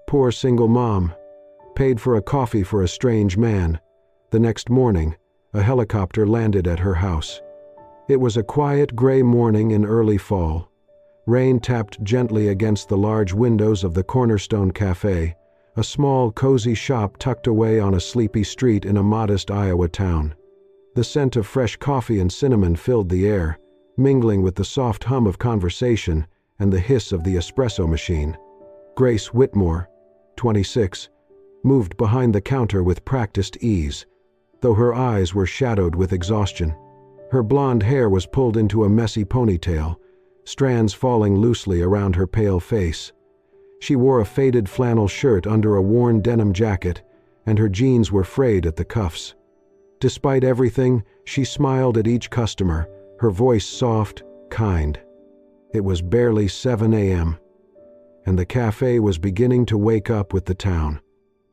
Poor single mom. Paid for a coffee for a strange man. The next morning, a helicopter landed at her house. It was a quiet gray morning in early fall. Rain tapped gently against the large windows of the Cornerstone Cafe, a small, cozy shop tucked away on a sleepy street in a modest Iowa town. The scent of fresh coffee and cinnamon filled the air, mingling with the soft hum of conversation and the hiss of the espresso machine. Grace Whitmore, 26, moved behind the counter with practiced ease, though her eyes were shadowed with exhaustion. Her blonde hair was pulled into a messy ponytail, strands falling loosely around her pale face. She wore a faded flannel shirt under a worn denim jacket, and her jeans were frayed at the cuffs. Despite everything, she smiled at each customer, her voice soft, kind. It was barely 7 a.m., and the cafe was beginning to wake up with the town.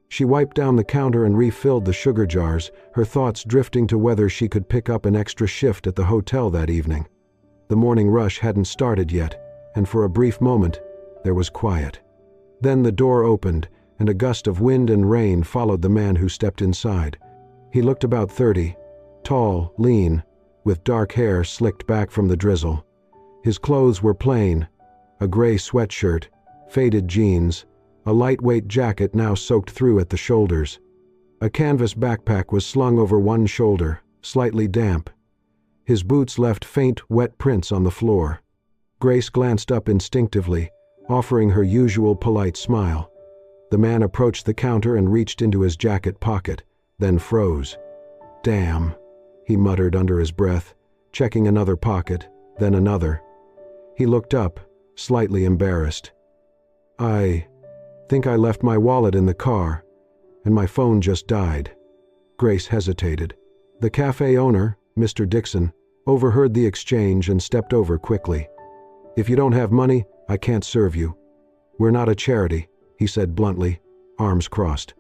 She wiped down the counter and refilled the sugar jars, her thoughts drifting to whether she could pick up an extra shift at the hotel that evening. The morning rush hadn't started yet, and for a brief moment, there was quiet. Then the door opened, and a gust of wind and rain followed the man who stepped inside. He looked about 30, tall, lean, with dark hair slicked back from the drizzle. His clothes were plain, a gray sweatshirt, faded jeans, a lightweight jacket now soaked through at the shoulders. A canvas backpack was slung over one shoulder, slightly damp. His boots left faint, wet prints on the floor. Grace glanced up instinctively, offering her usual polite smile. The man approached the counter and reached into his jacket pocket, then froze. "Damn," he muttered under his breath, checking another pocket, then another. He looked up, slightly embarrassed. "I think I left my wallet in the car, and my phone just died." Grace hesitated. The cafe owner, Mr. Dixon, overheard the exchange and stepped over quickly. "If you don't have money, I can't serve you. We're not a charity," he said bluntly, arms crossed.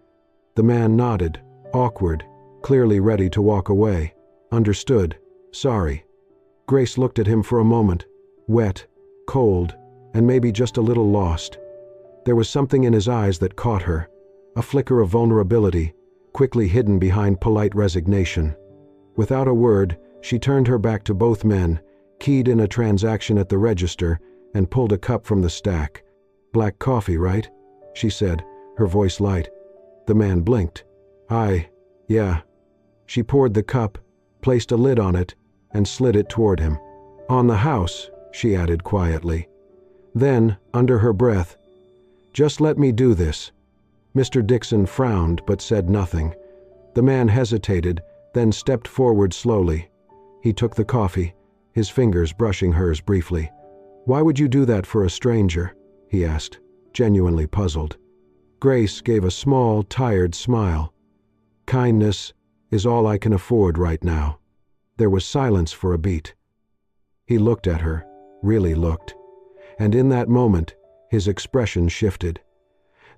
The man nodded, awkward, clearly ready to walk away. "Understood. Sorry." Grace looked at him for a moment, wet, cold, and maybe just a little lost. There was something in his eyes that caught her, a flicker of vulnerability, quickly hidden behind polite resignation. Without a word, she turned her back to both men, keyed in a transaction at the register, and pulled a cup from the stack. "Black coffee, right?" she said, her voice light. The man blinked. Yeah." She poured the cup, placed a lid on it, and slid it toward him. "On the house," she added quietly. Then, under her breath, "Just let me do this." Mr. Dixon frowned but said nothing. The man hesitated, then stepped forward slowly. He took the coffee, his fingers brushing hers briefly. "Why would you do that for a stranger?" he asked, genuinely puzzled. Grace gave a small, tired smile. "Kindness is all I can afford right now." There was silence for a beat. He looked at her, really looked, and in that moment, his expression shifted.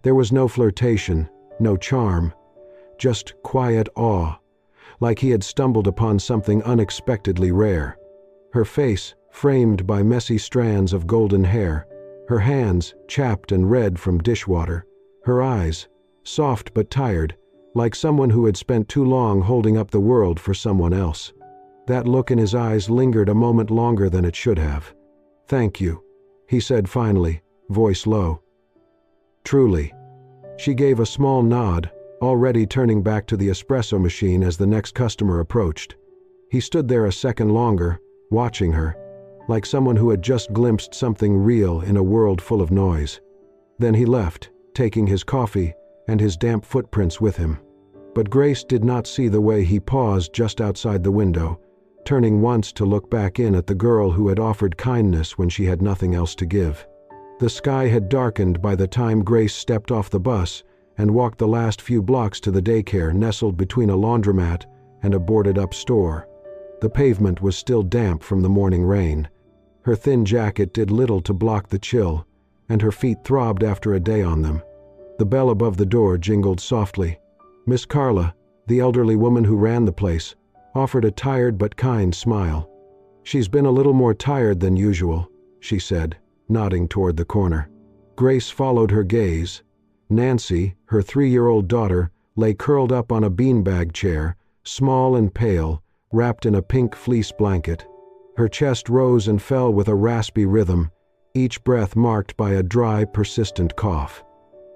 There was no flirtation, no charm, just quiet awe, like he had stumbled upon something unexpectedly rare. Her face, framed by messy strands of golden hair, her hands, chapped and red from dishwater, her eyes, soft but tired, like someone who had spent too long holding up the world for someone else. That look in his eyes lingered a moment longer than it should have. "Thank you," he said finally, voice low. "Truly." She gave a small nod, already turning back to the espresso machine as the next customer approached. He stood there a second longer, watching her, like someone who had just glimpsed something real in a world full of noise. Then he left, taking his coffee and his damp footprints with him. But Grace did not see the way he paused just outside the window, turning once to look back in at the girl who had offered kindness when she had nothing else to give. The sky had darkened by the time Grace stepped off the bus and walked the last few blocks to the daycare nestled between a laundromat and a boarded-up store. The pavement was still damp from the morning rain. Her thin jacket did little to block the chill, and her feet throbbed after a day on them. The bell above the door jingled softly. Miss Carla, the elderly woman who ran the place, offered a tired but kind smile. "She's been a little more tired than usual," she said, nodding toward the corner. Grace followed her gaze, Nancy, her 3-year-old daughter, lay curled up on a beanbag chair, small and pale, wrapped in a pink fleece blanket. Her chest rose and fell with a raspy rhythm, each breath marked by a dry, persistent cough.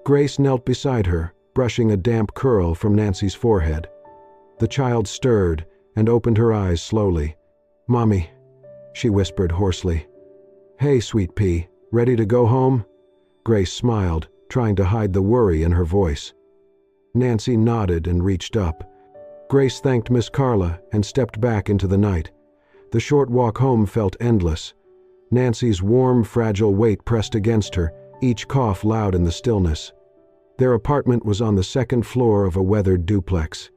Grace knelt beside her, brushing a damp curl from Nancy's forehead. The child stirred and opened her eyes slowly. "Mommy," she whispered hoarsely. "Hey, sweet pea, ready to go home?" Grace smiled, trying to hide the worry in her voice. Nancy nodded and reached up. Grace thanked Miss Carla and stepped back into the night. The short walk home felt endless. Nancy's warm, fragile weight pressed against her, each cough loud in the stillness. Their apartment was on the second floor of a weathered duplex.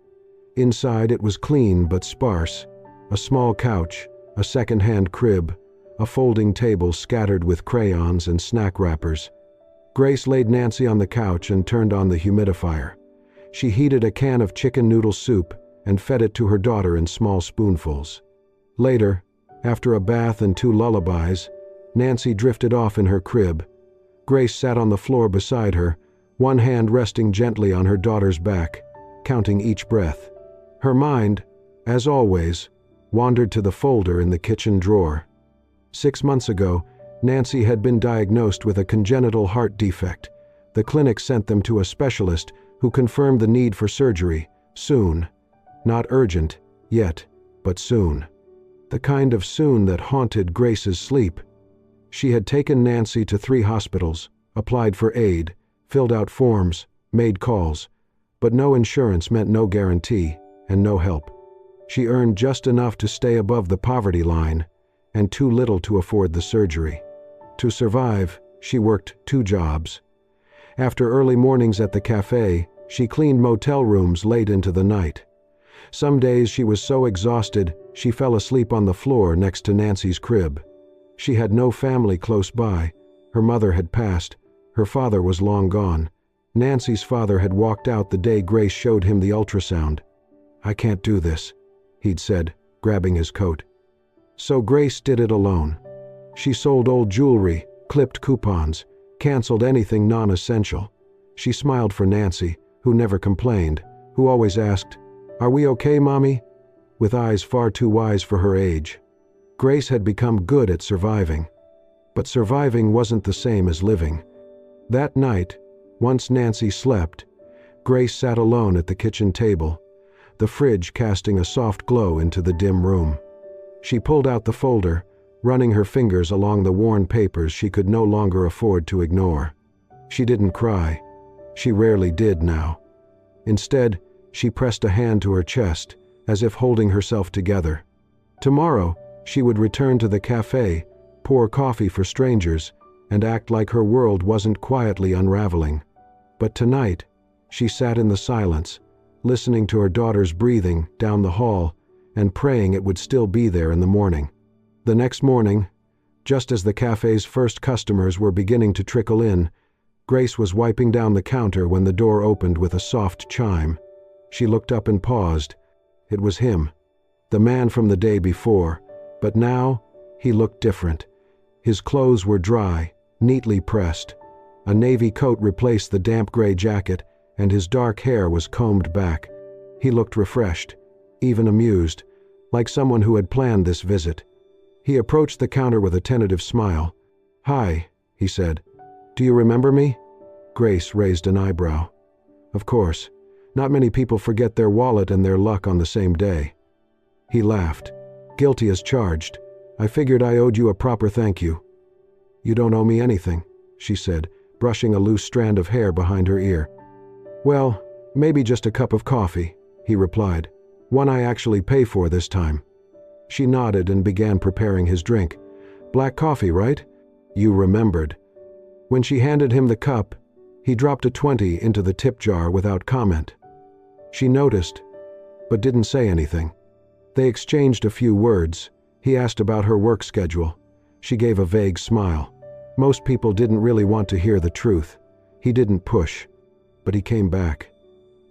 Inside it was clean but sparse. A small couch, a second-hand crib, a folding table scattered with crayons and snack wrappers. Grace laid Nancy on the couch and turned on the humidifier. She heated a can of chicken noodle soup and fed it to her daughter in small spoonfuls. Later, after a bath and 2 lullabies, Nancy drifted off in her crib. Grace sat on the floor beside her, one hand resting gently on her daughter's back, counting each breath. Her mind, as always, wandered to the folder in the kitchen drawer. 6 months ago, Nancy had been diagnosed with a congenital heart defect. The clinic sent them to a specialist who confirmed the need for surgery, soon. Not urgent, yet, but soon. The kind of soon that haunted Grace's sleep. She had taken Nancy to 3 hospitals, applied for aid, filled out forms, made calls, but no insurance meant no guarantee and no help. She earned just enough to stay above the poverty line, and too little to afford the surgery. To survive, she worked 2 jobs. After early mornings at the cafe, she cleaned motel rooms late into the night. Some days she was so exhausted, she fell asleep on the floor next to Nancy's crib. She had no family close by. Her mother had passed. Her father was long gone. Nancy's father had walked out the day Grace showed him the ultrasound. "I can't do this," he'd said, grabbing his coat. So Grace did it alone. She sold old jewelry, clipped coupons, canceled anything non-essential. She smiled for Nancy, who never complained, who always asked, "Are we okay, Mommy?" with eyes far too wise for her age. Grace had become good at surviving. But surviving wasn't the same as living. That night, once Nancy slept, Grace sat alone at the kitchen table, the fridge casting a soft glow into the dim room. She pulled out the folder, running her fingers along the worn papers she could no longer afford to ignore. She didn't cry. She rarely did now. Instead, she pressed a hand to her chest, as if holding herself together. Tomorrow, she would return to the cafe, pour coffee for strangers, and act like her world wasn't quietly unraveling. But tonight, she sat in the silence, listening to her daughter's breathing down the hall and praying it would still be there in the morning. The next morning, just as the cafe's first customers were beginning to trickle in, Grace was wiping down the counter when the door opened with a soft chime. She looked up and paused. It was him, the man from the day before, but now he looked different. His clothes were dry, neatly pressed. A navy coat replaced the damp gray jacket, and his dark hair was combed back. He looked refreshed, even amused, like someone who had planned this visit. He approached the counter with a tentative smile. "Hi," he said. "Do you remember me?" Grace raised an eyebrow. Of course. Not many people forget their wallet and their luck on the same day. He laughed. "Guilty as charged. I figured I owed you a proper thank you." "You don't owe me anything," she said, brushing a loose strand of hair behind her ear. "Well, maybe just a cup of coffee," he replied. "One I actually pay for this time." She nodded and began preparing his drink. "Black coffee, right?" You remembered. When she handed him the cup, he dropped a 20 into the tip jar without comment. She noticed, but didn't say anything. They exchanged a few words. He asked about her work schedule. She gave a vague smile. Most people didn't really want to hear the truth. He didn't push, but he came back.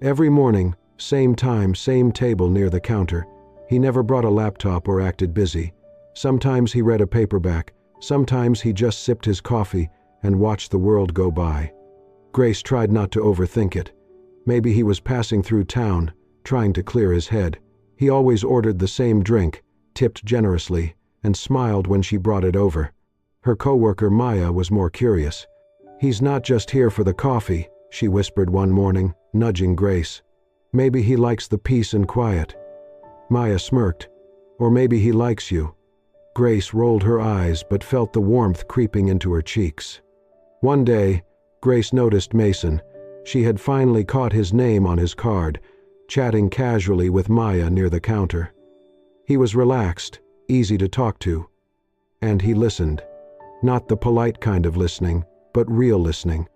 Every morning, same time, same table near the counter. He never brought a laptop or acted busy. Sometimes he read a paperback. Sometimes he just sipped his coffee and watched the world go by. Grace tried not to overthink it. Maybe he was passing through town, trying to clear his head. He always ordered the same drink, tipped generously, and smiled when she brought it over. Her coworker Maya was more curious. "He's not just here for the coffee," she whispered one morning, nudging Grace. "Maybe he likes the peace and quiet." Maya smirked. "Or maybe he likes you." Grace rolled her eyes but felt the warmth creeping into her cheeks. One day, Grace noticed Mason. She had finally caught his name on his card, chatting casually with Maya near the counter. He was relaxed, easy to talk to. And he listened. Not the polite kind of listening, but real listening.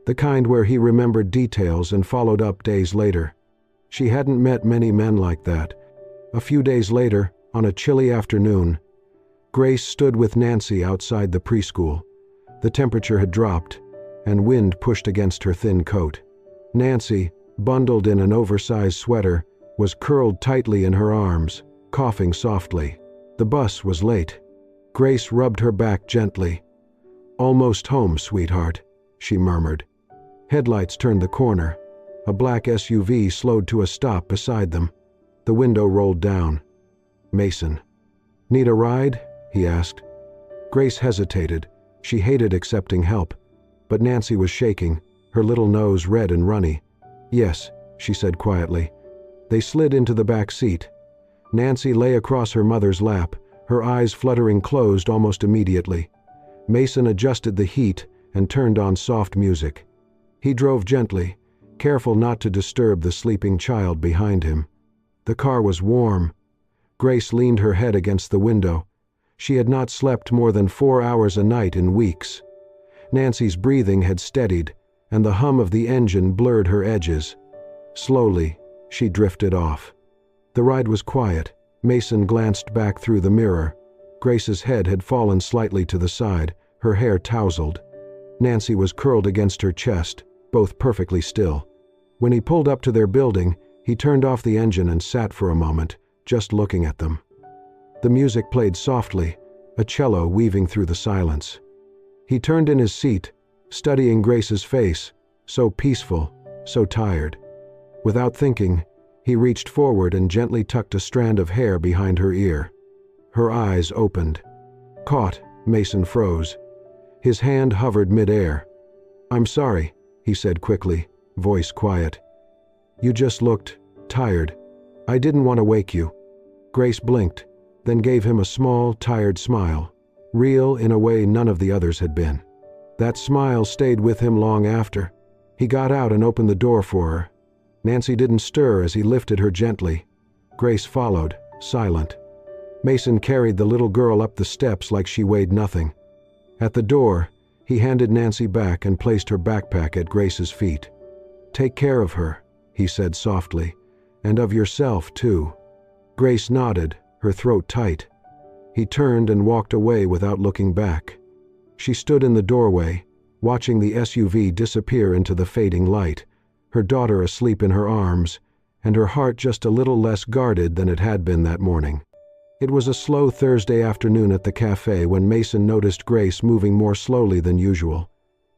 The kind where he remembered details and followed up days later. She hadn't met many men like that. A few days later, on a chilly afternoon, Grace stood with Nancy outside the preschool. The temperature had dropped, and wind pushed against her thin coat. Nancy, bundled in an oversized sweater, was curled tightly in her arms, coughing softly. The bus was late. Grace rubbed her back gently. "Almost home, sweetheart," she murmured. Headlights turned the corner. A black SUV slowed to a stop beside them. The window rolled down. "Mason." "Need a ride?" he asked. Grace hesitated. She hated accepting help. But Nancy was shaking, her little nose red and runny. "Yes," she said quietly. They slid into the back seat. Nancy lay across her mother's lap, her eyes fluttering closed almost immediately. Mason adjusted the heat and turned on soft music. He drove gently, careful not to disturb the sleeping child behind him. The car was warm. Grace leaned her head against the window. She had not slept more than 4 hours a night in weeks. Nancy's breathing had steadied, and the hum of the engine blurred her edges. Slowly, she drifted off. The ride was quiet. Mason glanced back through the mirror. Grace's head had fallen slightly to the side, her hair tousled. Nancy was curled against her chest, both perfectly still. When he pulled up to their building, he turned off the engine and sat for a moment, just looking at them. The music played softly, a cello weaving through the silence. He turned in his seat, studying Grace's face, so peaceful, so tired. Without thinking, he reached forward and gently tucked a strand of hair behind her ear. Her eyes opened. Caught, Mason froze. His hand hovered mid-air. "I'm sorry," he said quickly, voice quiet. "You just looked tired. I didn't want to wake you." Grace blinked, then gave him a small, tired smile, real in a way none of the others had been. That smile stayed with him long after. He got out and opened the door for her. Nancy didn't stir as he lifted her gently. Grace followed, silent. Mason carried the little girl up the steps like she weighed nothing. At the door, he handed Nancy back and placed her backpack at Grace's feet. "Take care of her," he said softly, "and of yourself, too." Grace nodded, her throat tight. He turned and walked away without looking back. She stood in the doorway, watching the SUV disappear into the fading light, her daughter asleep in her arms, and her heart just a little less guarded than it had been that morning. It was a slow Thursday afternoon at the cafe when Mason noticed Grace moving more slowly than usual.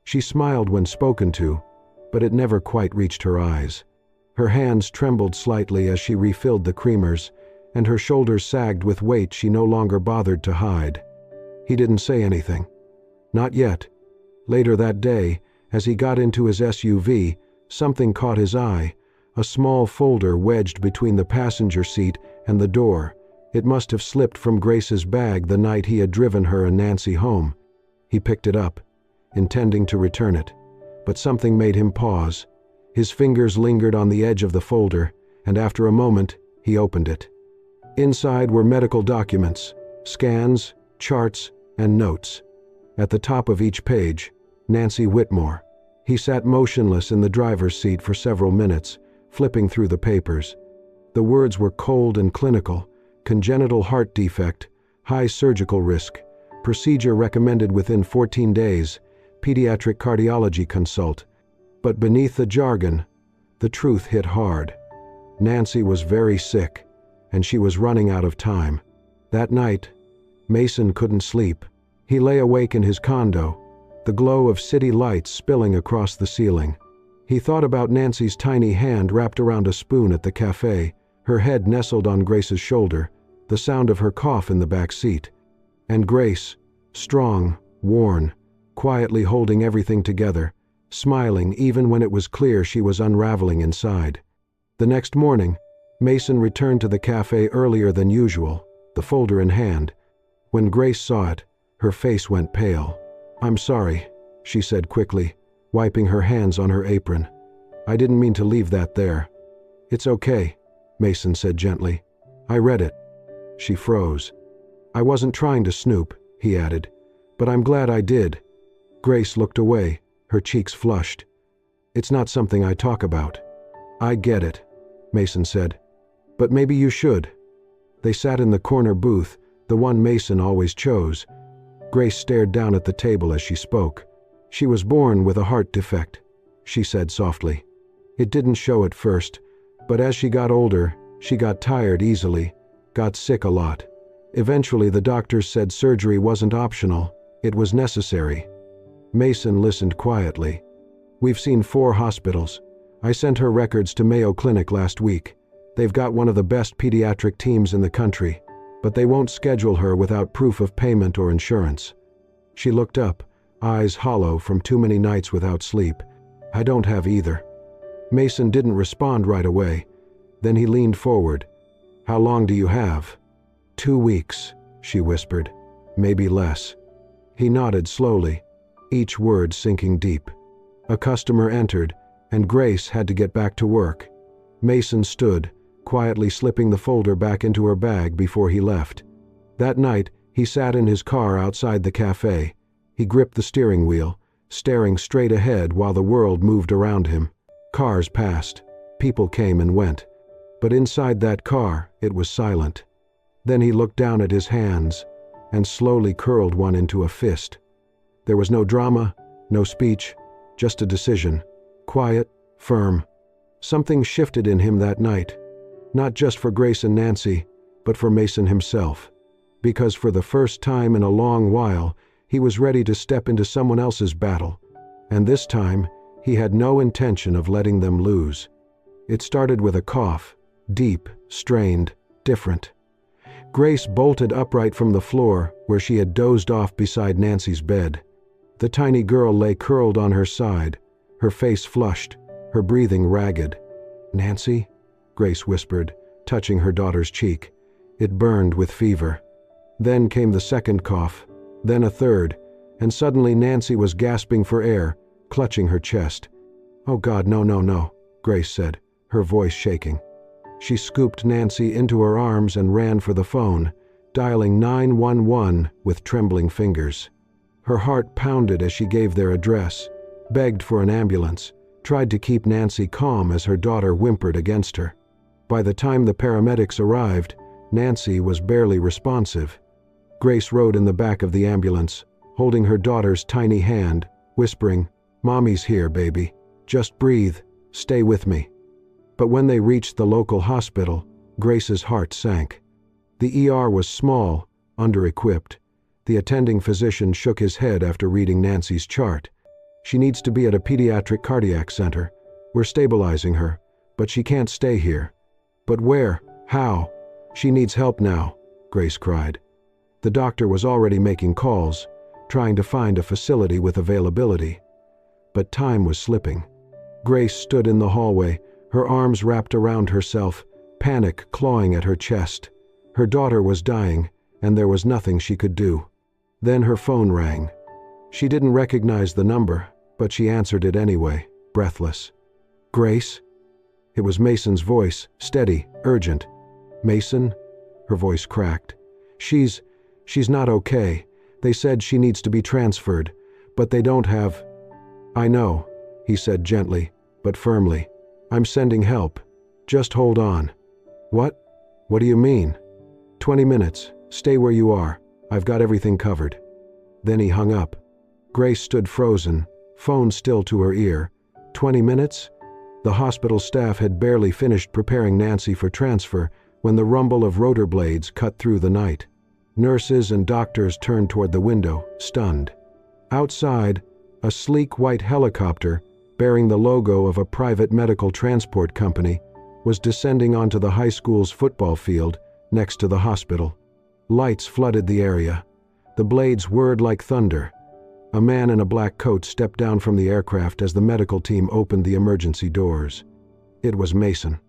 She smiled when spoken to, but it never quite reached her eyes. Her hands trembled slightly as she refilled the creamers, and her shoulders sagged with weight she no longer bothered to hide. He didn't say anything. Not yet. Later that day, as he got into his SUV, something caught his eye, a small folder wedged between the passenger seat and the door. It must have slipped from Grace's bag the night he had driven her and Nancy home. He picked it up, intending to return it, but something made him pause. His fingers lingered on the edge of the folder, and after a moment, he opened it. Inside were medical documents, scans, charts, and notes. At the top of each page, Nancy Whitmore. He sat motionless in the driver's seat for several minutes, flipping through the papers. The words were cold and clinical: congenital heart defect, high surgical risk, procedure recommended within 14 days, pediatric cardiology consult. But beneath the jargon, the truth hit hard. Nancy was very sick, and she was running out of time. That night, Mason couldn't sleep. He lay awake in his condo, the glow of city lights spilling across the ceiling. He thought about Nancy's tiny hand wrapped around a spoon at the cafe, her head nestled on Grace's shoulder, the sound of her cough in the back seat. And Grace, strong, worn, quietly holding everything together, smiling even when it was clear she was unraveling inside. The next morning, Mason returned to the cafe earlier than usual, the folder in hand. When Grace saw it, her face went pale. "I'm sorry," she said quickly, wiping her hands on her apron. "I didn't mean to leave that there." "It's okay," Mason said gently. "I read it." She froze. "I wasn't trying to snoop," he added, "but I'm glad I did." Grace looked away, her cheeks flushed. "It's not something I talk about." "I get it," Mason said. "But maybe you should." They sat in the corner booth, the one Mason always chose. Grace stared down at the table as she spoke. "She was born with a heart defect," she said softly. "It didn't show at first, but as she got older, she got tired easily, got sick a lot. Eventually the doctors said surgery wasn't optional, it was necessary." Mason listened quietly. "We've seen 4 hospitals. I sent her records to Mayo Clinic last week. They've got one of the best pediatric teams in the country, but they won't schedule her without proof of payment or insurance." She looked up, eyes hollow from too many nights without sleep. "I don't have either." Mason didn't respond right away. Then he leaned forward. "How long do you have?" 2 weeks, she whispered. "Maybe less." He nodded slowly, each word sinking deep. A customer entered, and Grace had to get back to work. Mason stood, quietly slipping the folder back into her bag before he left. That night, he sat in his car outside the cafe. He gripped the steering wheel, staring straight ahead while the world moved around him. Cars passed. People came and went. But inside that car, it was silent. Then he looked down at his hands and slowly curled one into a fist. There was no drama, no speech, just a decision. Quiet, firm. Something shifted in him that night. Not just for Grace and Nancy, but for Mason himself. Because for the first time in a long while, he was ready to step into someone else's battle. And this time, he had no intention of letting them lose. It started with a cough, deep, strained, different. Grace bolted upright from the floor where she had dozed off beside Nancy's bed. The tiny girl lay curled on her side, her face flushed, her breathing ragged. "Nancy?" Grace whispered, touching her daughter's cheek. It burned with fever. Then came the second cough, then a third, and suddenly Nancy was gasping for air, clutching her chest. "Oh God, no, no, no," Grace said, her voice shaking. She scooped Nancy into her arms and ran for the phone, dialing 911 with trembling fingers. Her heart pounded as she gave their address, begged for an ambulance, tried to keep Nancy calm as her daughter whimpered against her. By the time the paramedics arrived, Nancy was barely responsive. Grace rode in the back of the ambulance, holding her daughter's tiny hand, whispering, "Mommy's here, baby. Just breathe. Stay with me." But when they reached the local hospital, Grace's heart sank. The ER was small, under-equipped. The attending physician shook his head after reading Nancy's chart. "She needs to be at a pediatric cardiac center. We're stabilizing her, but she can't stay here." "But where? How? She needs help now," Grace cried. The doctor was already making calls, trying to find a facility with availability. But time was slipping. Grace stood in the hallway, her arms wrapped around herself, panic clawing at her chest. Her daughter was dying, and there was nothing she could do. Then her phone rang. She didn't recognize the number, but she answered it anyway, breathless. "Grace?" It was Mason's voice, steady, urgent. "Mason?" Her voice cracked. She's not okay. They said she needs to be transferred, but they don't have—" "I know," he said gently, but firmly. "I'm sending help. Just hold on." "What? What do you mean?" 20 minutes. Stay where you are. I've got everything covered." Then he hung up. Grace stood frozen, phone still to her ear. 20 minutes? The hospital staff had barely finished preparing Nancy for transfer when the rumble of rotor blades cut through the night. Nurses and doctors turned toward the window, stunned. Outside, A sleek white helicopter, bearing the logo of a private medical transport company, was descending onto the high school's football field next to the hospital. Lights flooded the area. The blades whirred like thunder. A man in a black coat stepped down from the aircraft as the medical team opened the emergency doors. It was Mason.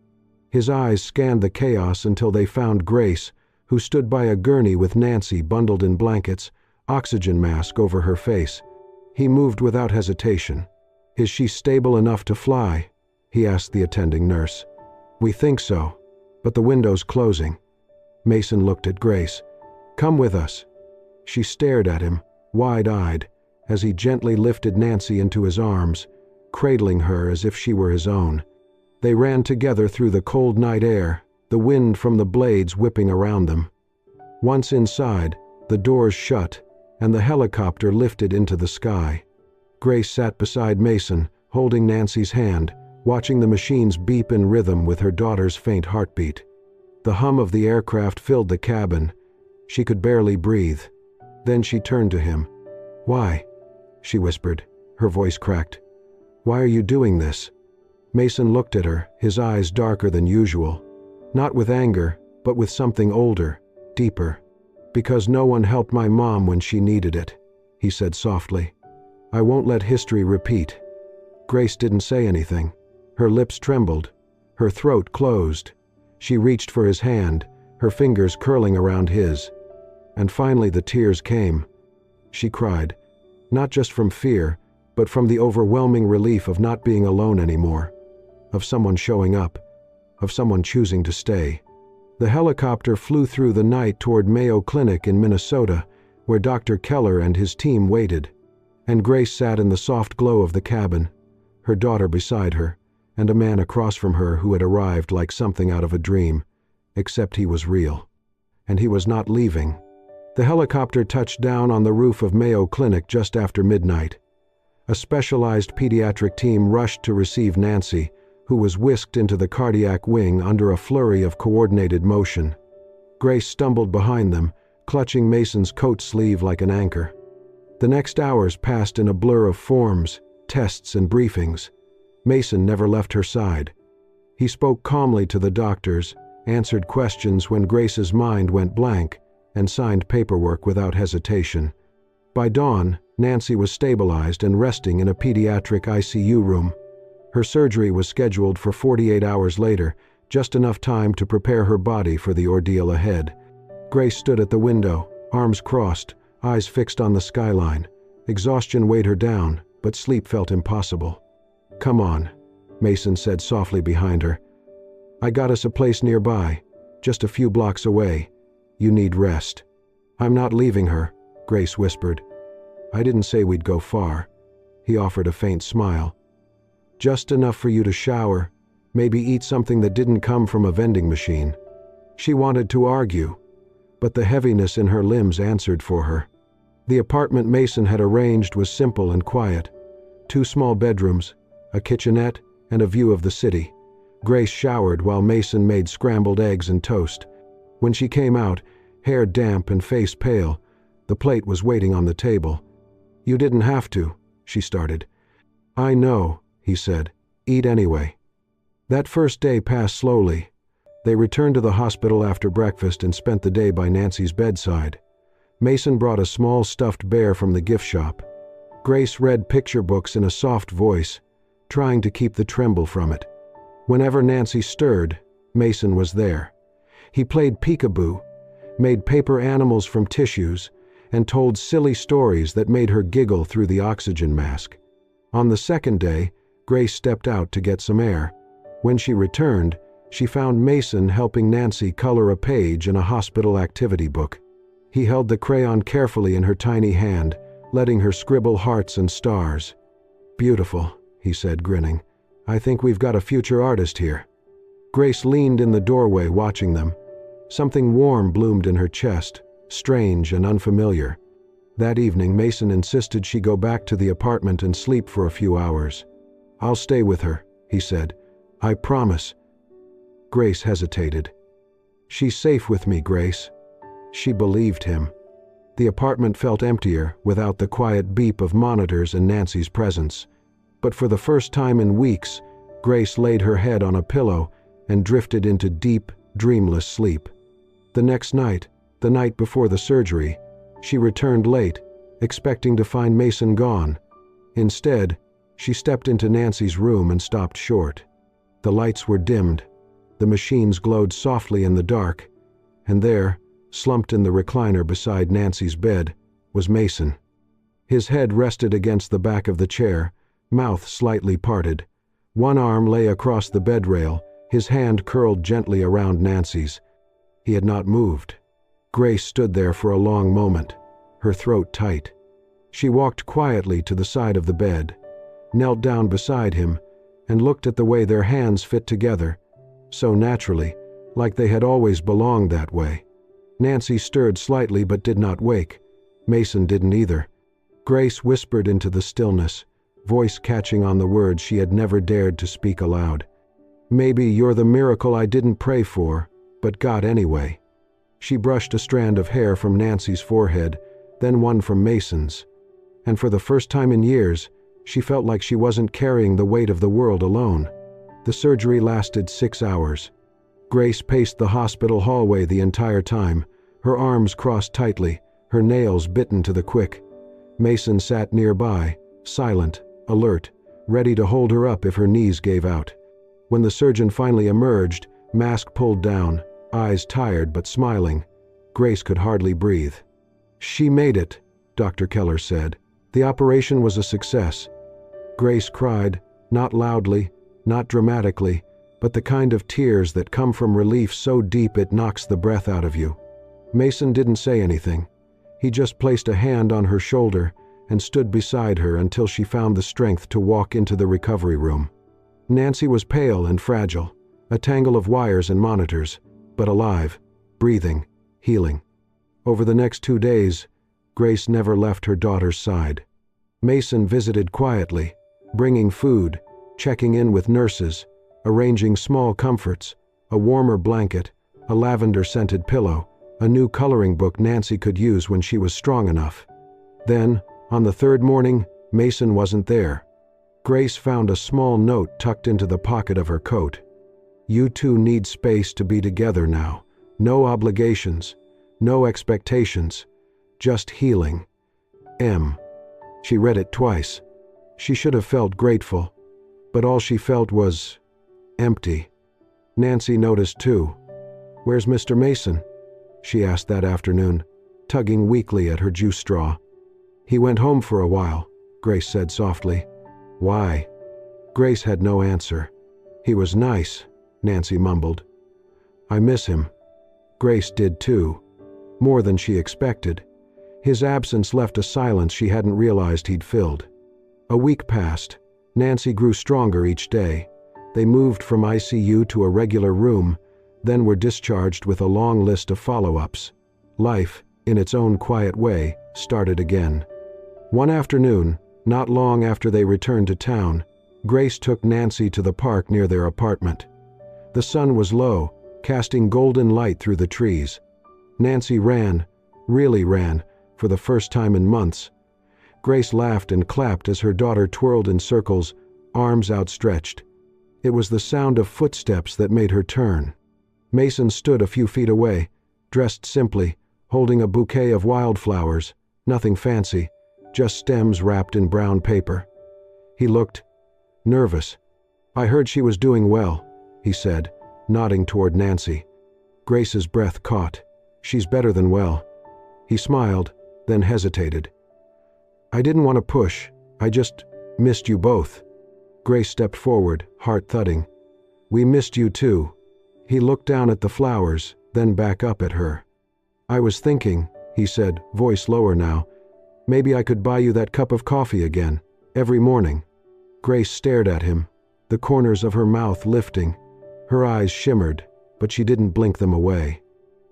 His eyes scanned the chaos until they found Grace, who stood by a gurney with Nancy bundled in blankets, oxygen mask over her face. He moved without hesitation. "Is she stable enough to fly?" he asked the attending nurse. "We think so, but the window's closing." Mason looked at Grace. "Come with us." She stared at him, wide-eyed, as he gently lifted Nancy into his arms, cradling her as if she were his own. They ran together through the cold night air, the wind from the blades whipping around them. Once inside, the doors shut, and the helicopter lifted into the sky. Grace sat beside Mason, holding Nancy's hand, watching the machines beep in rhythm with her daughter's faint heartbeat. The hum of the aircraft filled the cabin. She could barely breathe. Then she turned to him. "Why?" she whispered, her voice cracked. "Why are you doing this?" Mason looked at her, his eyes darker than usual. Not with anger, but with something older, deeper. "Because no one helped my mom when she needed it," he said softly. "I won't let history repeat." Grace didn't say anything. Her lips trembled. Her throat closed. She reached for his hand, her fingers curling around his. And finally the tears came. She cried, not just from fear, but from the overwhelming relief of not being alone anymore, of someone showing up, of someone choosing to stay. The helicopter flew through the night toward Mayo Clinic in Minnesota, where Dr. Keller and his team waited. And Grace sat in the soft glow of the cabin, her daughter beside her, and a man across from her who had arrived like something out of a dream, except he was real. And he was not leaving. The helicopter touched down on the roof of Mayo Clinic just after midnight. A specialized pediatric team rushed to receive Nancy, who was whisked into the cardiac wing under a flurry of coordinated motion. Grace stumbled behind them, clutching Mason's coat sleeve like an anchor. The next hours passed in a blur of forms, tests, and briefings. Mason never left her side. He spoke calmly to the doctors, answered questions when Grace's mind went blank, and signed paperwork without hesitation. By dawn, Nancy was stabilized and resting in a pediatric ICU room. Her surgery was scheduled for 48 hours later, just enough time to prepare her body for the ordeal ahead. Grace stood at the window, arms crossed, eyes fixed on the skyline. Exhaustion weighed her down, but sleep felt impossible. "Come on," Mason said softly behind her. "I got us a place nearby, just a few blocks away. You need rest." "I'm not leaving her," Grace whispered. "I didn't say we'd go far." He offered a faint smile. "Just enough for you to shower, maybe eat something that didn't come from a vending machine." She wanted to argue, but the heaviness in her limbs answered for her. The apartment Mason had arranged was simple and quiet. 2 small bedrooms, a kitchenette, and a view of the city. Grace showered while Mason made scrambled eggs and toast. When she came out, hair damp and face pale, the plate was waiting on the table. "You didn't have to," she started. "I know," he said. "Eat anyway." That first day passed slowly. They returned to the hospital after breakfast and spent the day by Nancy's bedside. Mason brought a small stuffed bear from the gift shop. Grace read picture books in a soft voice, trying to keep the tremble from it. Whenever Nancy stirred, Mason was there. He played peekaboo, made paper animals from tissues, and told silly stories that made her giggle through the oxygen mask. On the second day, Grace stepped out to get some air. When she returned, she found Mason helping Nancy color a page in a hospital activity book. He held the crayon carefully in her tiny hand, letting her scribble hearts and stars. "Beautiful," he said, grinning. "I think we've got a future artist here." Grace leaned in the doorway watching them. Something warm bloomed in her chest, strange and unfamiliar. That evening, Mason insisted she go back to the apartment and sleep for a few hours. "I'll stay with her," he said. "I promise." Grace hesitated. "She's safe with me, Grace." She believed him. The apartment felt emptier without the quiet beep of monitors and Nancy's presence. But for the first time in weeks, Grace laid her head on a pillow and drifted into deep, dreamless sleep. The next night, the night before the surgery, she returned late, expecting to find Mason gone. Instead, she stepped into Nancy's room and stopped short. The lights were dimmed, the machines glowed softly in the dark, and there, slumped in the recliner beside Nancy's bed, was Mason. His head rested against the back of the chair, mouth slightly parted. One arm lay across the bed rail, his hand curled gently around Nancy's. He had not moved. Grace stood there for a long moment, her throat tight. She walked quietly to the side of the bed, knelt down beside him, and looked at the way their hands fit together, so naturally, like they had always belonged that way. Nancy stirred slightly but did not wake. Mason didn't either. Grace whispered into the stillness, voice catching on the words she had never dared to speak aloud. "Maybe you're the miracle I didn't pray for, but got anyway." She brushed a strand of hair from Nancy's forehead, then one from Mason's. And for the first time in years, she felt like she wasn't carrying the weight of the world alone. The surgery lasted 6 hours. Grace paced the hospital hallway the entire time, her arms crossed tightly, her nails bitten to the quick. Mason sat nearby, silent, alert, ready to hold her up if her knees gave out. When the surgeon finally emerged, mask pulled down, eyes tired but smiling, Grace could hardly breathe. "She made it," Dr. Keller said. "The operation was a success." Grace cried, not loudly, not dramatically, but the kind of tears that come from relief so deep it knocks the breath out of you. Mason didn't say anything. He just placed a hand on her shoulder and stood beside her until she found the strength to walk into the recovery room. Nancy was pale and fragile, a tangle of wires and monitors, but alive, breathing, healing. Over the next 2 days, Grace never left her daughter's side. Mason visited quietly, bringing food, checking in with nurses, arranging small comforts, a warmer blanket, a lavender-scented pillow, a new coloring book Nancy could use when she was strong enough. Then, on the third morning, Mason wasn't there. Grace found a small note tucked into the pocket of her coat. "You two need space to be together now. No obligations, no expectations, just healing. M." She read it twice. She should have felt grateful, but all she felt was empty. Nancy noticed too. "Where's Mr. Mason?" she asked that afternoon, tugging weakly at her juice straw. "He went home for a while," Grace said softly. "Why?" Grace had no answer. "He was nice," Nancy mumbled. "I miss him." Grace did too, more than she expected. His absence left a silence she hadn't realized he'd filled. A week passed. Nancy grew stronger each day. They moved from ICU to a regular room, then were discharged with a long list of follow-ups. Life, in its own quiet way, started again. One afternoon, not long after they returned to town, Grace took Nancy to the park near their apartment. The sun was low, casting golden light through the trees. Nancy ran, really ran, for the first time in months. Grace laughed and clapped as her daughter twirled in circles, arms outstretched. It was the sound of footsteps that made her turn. Mason stood a few feet away, dressed simply, holding a bouquet of wildflowers, nothing fancy, just stems wrapped in brown paper. He looked nervous. "I heard she was doing well," he said, nodding toward Nancy. Grace's breath caught. "She's better than well." He smiled, then hesitated. "I didn't want to push. I just missed you both." Grace stepped forward, heart thudding. "We missed you too." He looked down at the flowers, then back up at her. "I was thinking," he said, voice lower now, "maybe I could buy you that cup of coffee again, every morning." Grace stared at him, the corners of her mouth lifting. Her eyes shimmered, but she didn't blink them away.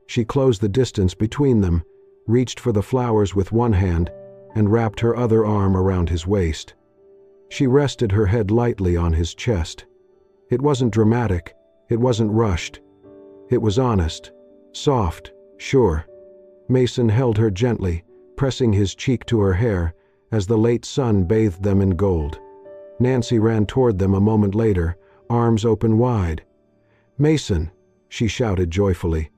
She closed the distance between them, reached for the flowers with one hand, and wrapped her other arm around his waist. She rested her head lightly on his chest. It wasn't dramatic, it wasn't rushed. It was honest, soft, sure. Mason held her gently, pressing his cheek to her hair as the late sun bathed them in gold. Nancy ran toward them a moment later, arms open wide. "Mason!" she shouted joyfully.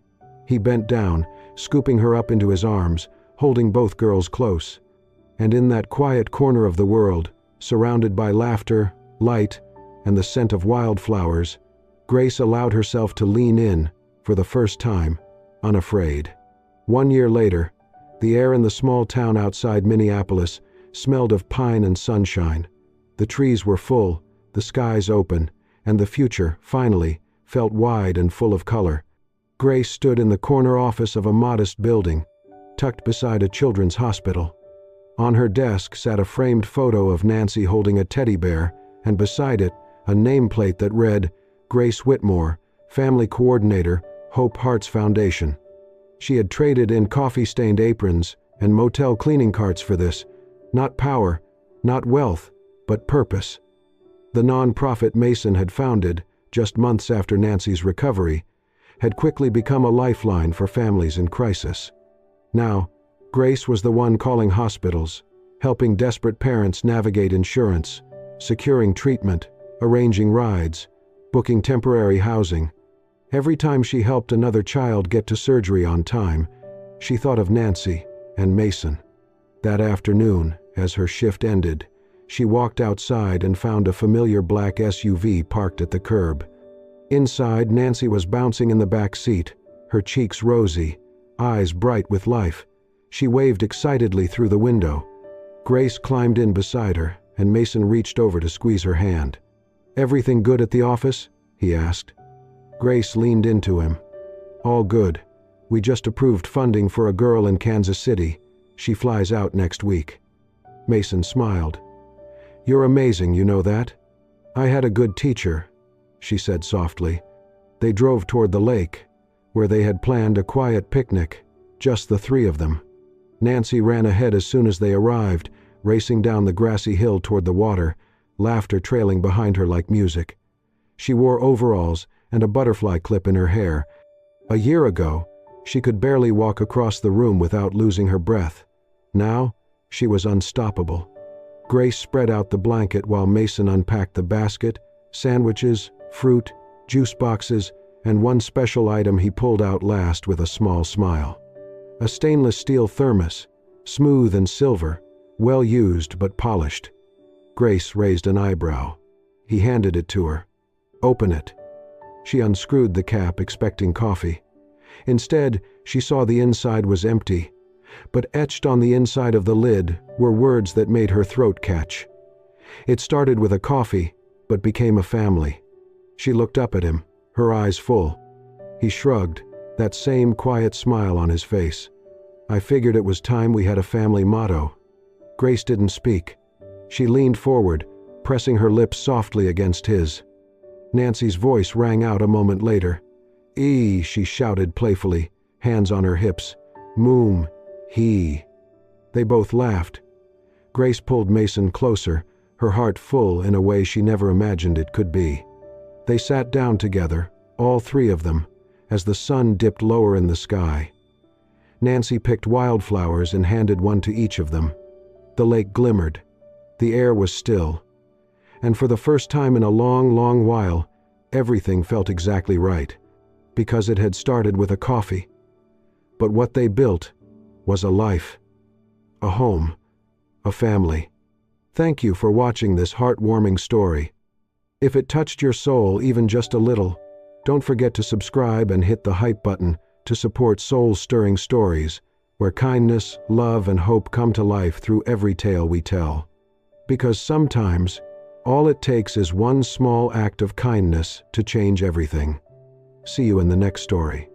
He bent down, scooping her up into his arms, holding both girls close. And in that quiet corner of the world, surrounded by laughter, light, and the scent of wildflowers, Grace allowed herself to lean in, for the first time, unafraid. 1 year later, the air in the small town outside Minneapolis smelled of pine and sunshine. The trees were full, the skies open, and the future, finally, felt wide and full of color. Grace stood in the corner office of a modest building, tucked beside a children's hospital. On her desk sat a framed photo of Nancy holding a teddy bear, and beside it, a nameplate that read, "Grace Whitmore, Family Coordinator, Hope Hearts Foundation." She had traded in coffee-stained aprons and motel cleaning carts for this. Not power, not wealth, but purpose. The non-profit Mason had founded, just months after Nancy's recovery, had quickly become a lifeline for families in crisis. Now, Grace was the one calling hospitals, helping desperate parents navigate insurance, securing treatment, arranging rides, booking temporary housing. Every time she helped another child get to surgery on time, she thought of Nancy and Mason. That afternoon, as her shift ended, she walked outside and found a familiar black SUV parked at the curb. Inside, Nancy was bouncing in the back seat, her cheeks rosy, eyes bright with life. She waved excitedly through the window. Grace climbed in beside her, and Mason reached over to squeeze her hand. "Everything good at the office?" he asked. Grace leaned into him. "All good. We just approved funding for a girl in Kansas City. She flies out next week." Mason smiled. "You're amazing, you know that? I had a good teacher," she said softly. They drove toward the lake, where they had planned a quiet picnic, just the three of them. Nancy ran ahead as soon as they arrived, racing down the grassy hill toward the water, laughter trailing behind her like music. She wore overalls and a butterfly clip in her hair. A year ago, she could barely walk across the room without losing her breath. Now, she was unstoppable. Grace spread out the blanket while Mason unpacked the basket, sandwiches, fruit, juice boxes, and one special item he pulled out last with a small smile. A stainless steel thermos, smooth and silver, well used but polished. Grace raised an eyebrow. He handed it to her. "Open it." She unscrewed the cap, expecting coffee. Instead, she saw the inside was empty, but etched on the inside of the lid were words that made her throat catch. It started with a coffee, but became a family. She looked up at him, her eyes full. He shrugged, that same quiet smile on his face. "I figured it was time we had a family motto." Grace didn't speak. She leaned forward, pressing her lips softly against his. Nancy's voice rang out a moment later. She shouted playfully, hands on her hips. "Moom, he." They both laughed. Grace pulled Mason closer, her heart full in a way she never imagined it could be. They sat down together, all three of them, as the sun dipped lower in the sky. Nancy picked wildflowers and handed one to each of them. The lake glimmered. The air was still. And for the first time in a long, long while, everything felt exactly right, because it had started with a coffee. But what they built was a life, a home, a family. Thank you for watching this heartwarming story. If it touched your soul even just a little, don't forget to subscribe and hit the hype button to support soul-stirring stories where kindness, love, and hope come to life through every tale we tell. Because sometimes, all it takes is one small act of kindness to change everything. See you in the next story.